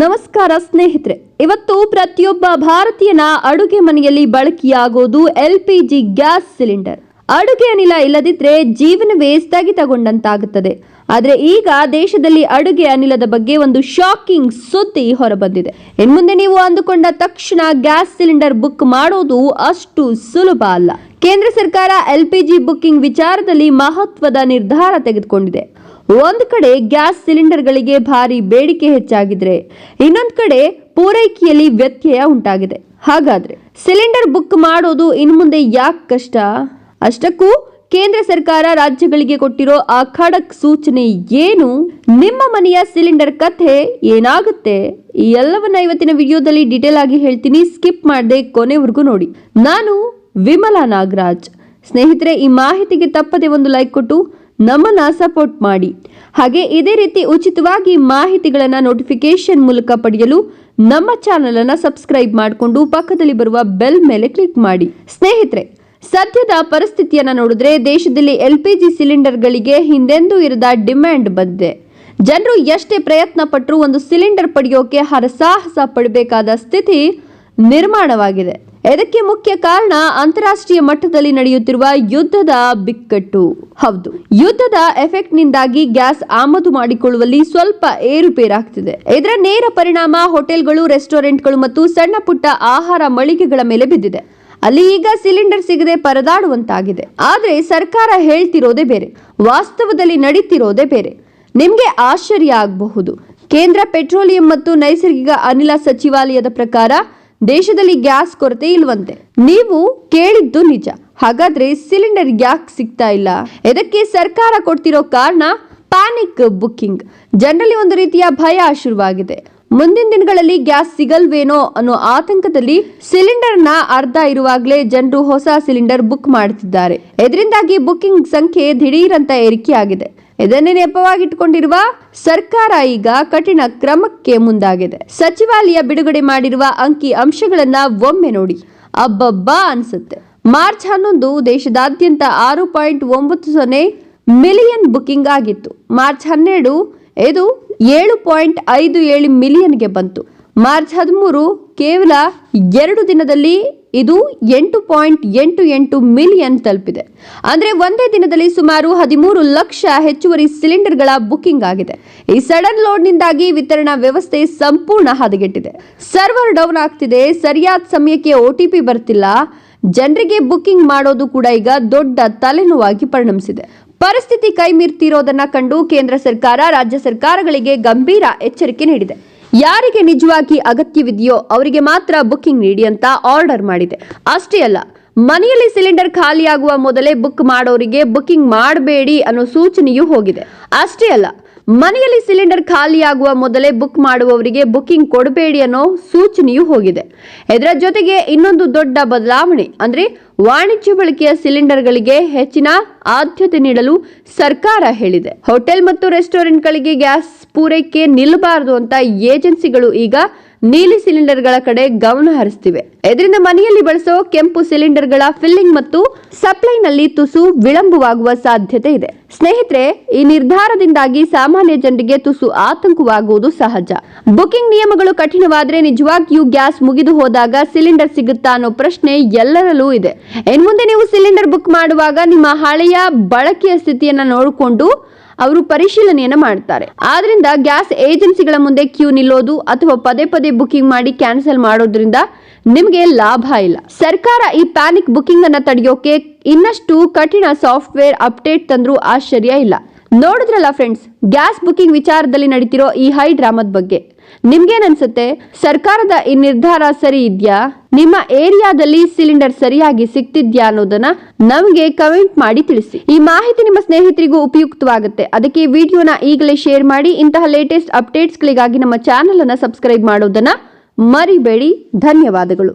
ನಮಸ್ಕಾರ ಸ್ನೇಹಿತರೆ, ಇವತ್ತು ಪ್ರತಿಯೊಬ್ಬ ಭಾರತೀಯನ ಅಡುಗೆ ಮನೆಯಲ್ಲಿ ಬಳಕೆಯಾಗೋದು LPG ಗ್ಯಾಸ್ ಸಿಲಿಂಡರ್. ಅಡುಗೆ ಅನಿಲ ಇಲ್ಲದಿದ್ರೆ ಜೀವನವೇ ಸ್ಥಗಿತಗೊಂಡಂತಾಗುತ್ತದೆ. ಆದರೆ ಈಗ ದೇಶದಲ್ಲಿ ಅಡುಗೆ ಅನಿಲದ ಬಗ್ಗೆ ಒಂದು ಶಾಕಿಂಗ್ ಸುದ್ದಿ ಹೊರಬಂದಿದೆ. ಇನ್ಮುಂದೆ ನೀವು ಅಂದುಕೊಂಡ ತಕ್ಷಣ ಗ್ಯಾಸ್ ಸಿಲಿಂಡರ್ ಬುಕ್ ಮಾಡೋದು ಅಷ್ಟು ಸುಲಭ ಅಲ್ಲ. ಕೇಂದ್ರ ಸರ್ಕಾರ LPG ಬುಕ್ಕಿಂಗ್ ವಿಚಾರದಲ್ಲಿ ಮಹತ್ವದ ನಿರ್ಧಾರ ತೆಗೆದುಕೊಂಡಿದೆ. ಒಂದು ಕಡೆ ಗ್ಯಾಸ್ ಸಿಲಿಂಡರ್ಗಳಿಗೆ ಭಾರಿ ಬೇಡಿಕೆ ಹೆಚ್ಚಾಗಿದ್ರೆ, ಇನ್ನೊಂದು ಕಡೆ ಪೂರೈಕೆಯಲ್ಲಿ ವ್ಯತ್ಯಯ ಉಂಟಾಗಿದೆ. ಹಾಗಾದ್ರೆ ಸಿಲಿಂಡರ್ ಬುಕ್ ಮಾಡೋದು ಇನ್ಮುಂದೆ ಯಾಕೆ ಕಷ್ಟ? ಅಷ್ಟಕ್ಕೂ ಕೇಂದ್ರ ಸರ್ಕಾರ ರಾಜ್ಯಗಳಿಗೆ ಕೊಟ್ಟಿರೋ ಆ ಖಡಕ್ ಸೂಚನೆ ಏನು? ನಿಮ್ಮ ಮನೆಯ ಸಿಲಿಂಡರ್ ಕಥೆ ಏನಾಗುತ್ತೆ? ಈ ಎಲ್ಲವನ್ನ ಇವತ್ತಿನ ವಿಡಿಯೋದಲ್ಲಿ ಡೀಟೇಲ್ ಆಗಿ ಹೇಳ್ತೀನಿ. ಸ್ಕಿಪ್ ಮಾಡದೆ ಕೊನೆವರೆಗೂ ನೋಡಿ. ನಾನು ವಿಮಲಾ ನಾಗರಾಜ್. ಸ್ನೇಹಿತರೆ, ಈ ಮಾಹಿತಿಗೆ ತಪ್ಪದೆ ಒಂದು ಲೈಕ್ ಕೊಟ್ಟು ನಮ್ಮನ್ನ ಸಪೋರ್ಟ್ ಮಾಡಿ. ಹಾಗೆ ಇದೇ ರೀತಿ ಉಚಿತವಾಗಿ ಮಾಹಿತಿಗಳನ್ನ ನೋಟಿಫಿಕೇಶನ್ ಮೂಲಕ ಪಡೆಯಲು ನಮ್ಮ ಚಾನೆಲ್ ಅನ್ನ ಸಬ್ಸ್ಕ್ರೈಬ್ ಮಾಡಿಕೊಂಡು ಪಕ್ಕದಲ್ಲಿ ಬರುವ ಬೆಲ್ ಮೇಲೆ ಕ್ಲಿಕ್ ಮಾಡಿ. ಸ್ನೇಹಿತರೆ, ಸದ್ಯದ ಪರಿಸ್ಥಿತಿಯನ್ನ ನೋಡಿದ್ರೆ ದೇಶದಲ್ಲಿ LPG ಸಿಲಿಂಡರ್ಗಳಿಗೆ ಹಿಂದೆಂದೂ ಇರದ ಡಿಮ್ಯಾಂಡ್ ಬಂದಿದೆ. ಜನರು ಎಷ್ಟೇ ಪ್ರಯತ್ನ ಪಟ್ಟರೂ ಒಂದು ಸಿಲಿಂಡರ್ ಪಡೆಯೋಕೆ ಹರಸಾಹಸ ಪಡಬೇಕಾದ ಸ್ಥಿತಿ ನಿರ್ಮಾಣವಾಗಿದೆ. ಇದಕ್ಕೆ ಮುಖ್ಯ ಕಾರಣ ಅಂತಾರಾಷ್ಟ್ರೀಯ ಮಟ್ಟದಲ್ಲಿ ನಡೆಯುತ್ತಿರುವ ಯುದ್ಧದ ಬಿಕ್ಕಟ್ಟು. ಹೌದು, ಯುದ್ಧದ ಎಫೆಕ್ಟ್ ನಿಂದಾಗಿ ಗ್ಯಾಸ್ ಆಮದು ಮಾಡಿಕೊಳ್ಳುವಲ್ಲಿ ಸ್ವಲ್ಪ ಏರುಪೇರಾಗ್ತಿದೆ. ಇದರ ನೇರ ಪರಿಣಾಮ ಹೋಟೆಲ್ಗಳು, ರೆಸ್ಟೋರೆಂಟ್ಗಳು ಮತ್ತು ಸಣ್ಣ ಪುಟ್ಟ ಆಹಾರ ಮಳಿಗೆಗಳ ಮೇಲೆ ಬಿದ್ದಿದೆ. ಅಲ್ಲಿ ಈಗ ಸಿಲಿಂಡರ್ ಸಿಗದೆ ಪರದಾಡುವಂತಾಗಿದೆ. ಆದ್ರೆ ಸರ್ಕಾರ ಹೇಳ್ತಿರೋದೇ ಬೇರೆ, ವಾಸ್ತವದಲ್ಲಿ ನಡೀತಿರೋದೇ ಬೇರೆ. ನಿಮ್ಗೆ ಆಶ್ಚರ್ಯ ಆಗಬಹುದು. ಕೇಂದ್ರ ಪೆಟ್ರೋಲಿಯಂ ಮತ್ತು ನೈಸರ್ಗಿಕ ಅನಿಲ ಸಚಿವಾಲಯದ ಪ್ರಕಾರ ದೇಶದಲ್ಲಿ ಗ್ಯಾಸ್ ಕೊರತೆ ಇಲ್ವಂತೆ. ನೀವು ಕೇಳಿದ್ದು ನಿಜ. ಹಾಗಾದ್ರೆ ಸಿಲಿಂಡರ್ ಯಾಕೆ ಸಿಗ್ತಾ ಇಲ್ಲ? ಇದಕ್ಕೆ ಸರ್ಕಾರ ಕೊಡ್ತಿರೋ ಕಾರಣ ಪ್ಯಾನಿಕ್ ಬುಕ್ಕಿಂಗ್. ಜನರಲ್ಲಿ ಒಂದು ರೀತಿಯ ಭಯ ಶುರುವಾಗಿದೆ. ಮುಂದಿನ ದಿನಗಳಲ್ಲಿ ಗ್ಯಾಸ್ ಸಿಗಲ್ವೇನೋ ಅನ್ನೋ ಆತಂಕದಲ್ಲಿ ಸಿಲಿಂಡರ್ನ ಅರ್ಧ ಇರುವಾಗಲೇ ಜನರು ಹೊಸ ಸಿಲಿಂಡರ್ ಬುಕ್ ಮಾಡುತ್ತಿದ್ದಾರೆ. ಇದರಿಂದಾಗಿ ಬುಕ್ಕಿಂಗ್ ಸಂಖ್ಯೆ ದಿಢೀರಂತ ಏರಿಕೆಯಾಗಿದೆ. ಇದನ್ನೇ ನೆಪವಾಗಿಟ್ಟುಕೊಂಡಿರುವ ಸರ್ಕಾರ ಈಗ ಕಠಿಣ ಕ್ರಮಕ್ಕೆ ಮುಂದಾಗಿದೆ. ಸಚಿವಾಲಯ ಬಿಡುಗಡೆ ಮಾಡಿರುವ ಅಂಕಿ ಅಂಶಗಳನ್ನ ಒಮ್ಮೆ ನೋಡಿ, ಅಬ್ಬಬ್ಬಾ ಅನ್ಸುತ್ತೆ. ಮಾರ್ಚ್ 11 ದೇಶದಾದ್ಯಂತ 6.90 ಮಿಲಿಯನ್ ಬುಕ್ಕಿಂಗ್ ಆಗಿತ್ತು. ಮಾರ್ಚ್ 12 ಇದು 7.57 ಮಿಲಿಯನ್ಗೆ ಬಂತು. ಮಾರ್ಚ್ 13 ಕೇವಲ 2 ದಿನದಲ್ಲಿ ಇದು 8.88 ಮಿಲಿಯನ್ ತಲುಪಿದೆ. ಅಂದ್ರೆ ಒಂದೇ ದಿನದಲ್ಲಿ ಸುಮಾರು 13 ಲಕ್ಷ ಹೆಚ್ಚುವರಿ ಸಿಲಿಂಡರ್ಗಳ ಬುಕ್ಕಿಂಗ್ ಆಗಿದೆ. ಈ ಸಡನ್ ಲೋಡ್ ನಿಂದಾಗಿ ವಿತರಣಾ ವ್ಯವಸ್ಥೆ ಸಂಪೂರ್ಣ ಹದಗೆಟ್ಟಿದೆ. ಸರ್ವರ್ ಡೌನ್ ಆಗ್ತಿದೆ, ಸರಿಯಾದ ಸಮಯಕ್ಕೆ OTP ಬರ್ತಿಲ್ಲ. ಜನರಿಗೆ ಬುಕ್ಕಿಂಗ್ ಮಾಡೋದು ಕೂಡ ಈಗ ದೊಡ್ಡ ತಲೆನೋವಾಗಿ ಪರಿಣಮಿಸಿದೆ. ಪರಿಸ್ಥಿತಿ ಕೈ ಮೀರ್ತಿರೋದನ್ನ ಕಂಡು ಕೇಂದ್ರ ಸರ್ಕಾರ ರಾಜ್ಯ ಸರ್ಕಾರಗಳಿಗೆ ಗಂಭೀರ ಎಚ್ಚರಿಕೆ ನೀಡಿದೆ. ಯಾರಿಗೆ ನಿಜವಾಗಿ ಅಗತ್ಯವಿದೆಯೋ ಅವರಿಗೆ ಮಾತ್ರ ಬುಕ್ಕಿಂಗ್ ನೀಡಿ ಅಂತ ಆರ್ಡರ್ ಮಾಡಿದೆ. ಅಷ್ಟೇ ಅಲ್ಲ, ಮನೆಯಲ್ಲಿ ಸಿಲಿಂಡರ್ ಖಾಲಿಯಾಗುವ ಮೊದಲೇ ಬುಕ್ ಮಾಡೋರಿಗೆ ಬುಕ್ಕಿಂಗ್ ಮಾಡಬೇಡಿ ಅನ್ನೋ ಸೂಚನೆಯೂ ಹೋಗಿದೆ. ಅಷ್ಟೇ ಅಲ್ಲ, ಮನೆಯಲ್ಲಿ ಸಿಲಿಂಡರ್ ಖಾಲಿಯಾಗುವ ಮೊದಲೇ ಬುಕ್ ಮಾಡುವವರಿಗೆ ಬುಕ್ಕಿಂಗ್ ಕೊಡಬೇಡಿ ಅನ್ನೋ ಸೂಚನೆಯೂ ಹೋಗಿದೆ. ಇದರ ಜೊತೆಗೆ ಇನ್ನೊಂದು ದೊಡ್ಡ ಬದಲಾವಣೆ ಅಂದ್ರೆ ವಾಣಿಜ್ಯ ಬಳಕೆಯ ಸಿಲಿಂಡರ್ಗಳಿಗೆ ಹೆಚ್ಚಿನ ಆದ್ಯತೆ ನೀಡಲು ಸರ್ಕಾರ ಹೇಳಿದೆ. ಹೋಟೆಲ್ ಮತ್ತು ರೆಸ್ಟೋರೆಂಟ್ಗಳಿಗೆ ಗ್ಯಾಸ್ ಪೂರೈಕೆ ನಿಲ್ಲಬಾರದು ಅಂತ ಏಜೆನ್ಸಿಗಳು ಈಗ ನೀಲಿ ಸಿಲಿಂಡರ್ಗಳ ಕಡೆ ಗಮನ ಹರಿಸ್ತಿವೆ. ಇದರಿಂದ ಮನೆಯಲ್ಲಿ ಬಳಸೋ ಕೆಂಪು ಸಿಲಿಂಡರ್ಗಳ ಫಿಲ್ಲಿಂಗ್ ಮತ್ತು ಸಪ್ಲೈನಲ್ಲಿ ತುಸು ವಿಳಂಬವಾಗುವ ಸಾಧ್ಯತೆ ಇದೆ. ಸ್ನೇಹಿತರೆ, ಈ ನಿರ್ಧಾರದಿಂದಾಗಿ ಸಾಮಾನ್ಯ ಜನರಿಗೆ ತುಸು ಆತಂಕವಾಗುವುದು ಸಹಜ. ಬುಕಿಂಗ್ ನಿಯಮಗಳು ಕಠಿಣವಾದ್ರೆ ನಿಜವಾಗಿಯೂ ಗ್ಯಾಸ್ ಮುಗಿದು ಹೋದಾಗ ಸಿಲಿಂಡರ್ ಸಿಗುತ್ತಾ ಅನ್ನೋ ಪ್ರಶ್ನೆ ಎಲ್ಲರಲ್ಲೂ ಇದೆ. ಇನ್ಮುಂದೆ ನೀವು ಸಿಲಿಂಡರ್ ಬುಕ್ ಮಾಡುವಾಗ ನಿಮ್ಮ ಹಳೆಯ ಬಳಕೆಯ ಸ್ಥಿತಿಯನ್ನ ನೋಡಿಕೊಂಡು ಅವರು ಪರಿಶೀಲನೆಯನ್ನ ಮಾಡ್ತಾರೆ. ಆದ್ರಿಂದ ಗ್ಯಾಸ್ ಏಜೆನ್ಸಿಗಳ ಮುಂದೆ ಕ್ಯೂ ನಿಲ್ಲೋದು ಅಥವಾ ಪದೇ ಪದೇ ಬುಕಿಂಗ್ ಮಾಡಿ ಕ್ಯಾನ್ಸಲ್ ಮಾಡೋದ್ರಿಂದ ನಿಮಗೆ ಲಾಭ ಇಲ್ಲ. ಸರ್ಕಾರ ಈ ಪ್ಯಾನಿಕ್ ಬುಕಿಂಗ್ ಅನ್ನ ತಡೆಯೋಕೆ ಇನ್ನಷ್ಟು ಕಠಿಣ ಸಾಫ್ಟ್ವೇರ್ ಅಪ್ಡೇಟ್ ತಂದ್ರೂ ಆಶ್ಚರ್ಯ ಇಲ್ಲ. ನೋಡಿದ್ರಲ್ಲ ಫ್ರೆಂಡ್ಸ್, ಗ್ಯಾಸ್ ಬುಕಿಂಗ್ ವಿಚಾರದಲ್ಲಿ ನಡೀತಿರೋ ಈ ಹೈ ಡ್ರಾಮಾದ ಬಗ್ಗೆ ನಿಮ್ಗೇನನ್ಸುತ್ತೆ? ಸರ್ಕಾರದ ಈ ನಿರ್ಧಾರ ಸರಿ ಇದೆಯಾ? ನಿಮ್ಮ ಏರಿಯಾದಲ್ಲಿ ಸಿಲಿಂಡರ್ ಸರಿಯಾಗಿ ಸಿಗ್ತಿದ್ಯಾ ಅನ್ನೋದನ್ನ ನಮಗೆ ಕಮೆಂಟ್ ಮಾಡಿ ತಿಳಿಸಿ. ಈ ಮಾಹಿತಿ ನಿಮ್ಮ ಸ್ನೇಹಿತರಿಗೂ ಉಪಯುಕ್ತವಾಗುತ್ತೆ. ಅದಕ್ಕೆ ಈ ವಿಡಿಯೋನ ಈಗಲೇ ಶೇರ್ ಮಾಡಿ. ಇಂತಹ ಲೇಟೆಸ್ಟ್ ಅಪ್ಡೇಟ್ಸ್ಗಳಿಗಾಗಿ ನಮ್ಮ ಚಾನೆಲ್ ಅನ್ನ ಸಬ್ಸ್ಕ್ರೈಬ್ ಮಾಡೋದನ್ನ ಮರಿಬೇಡಿ. ಧನ್ಯವಾದಗಳು.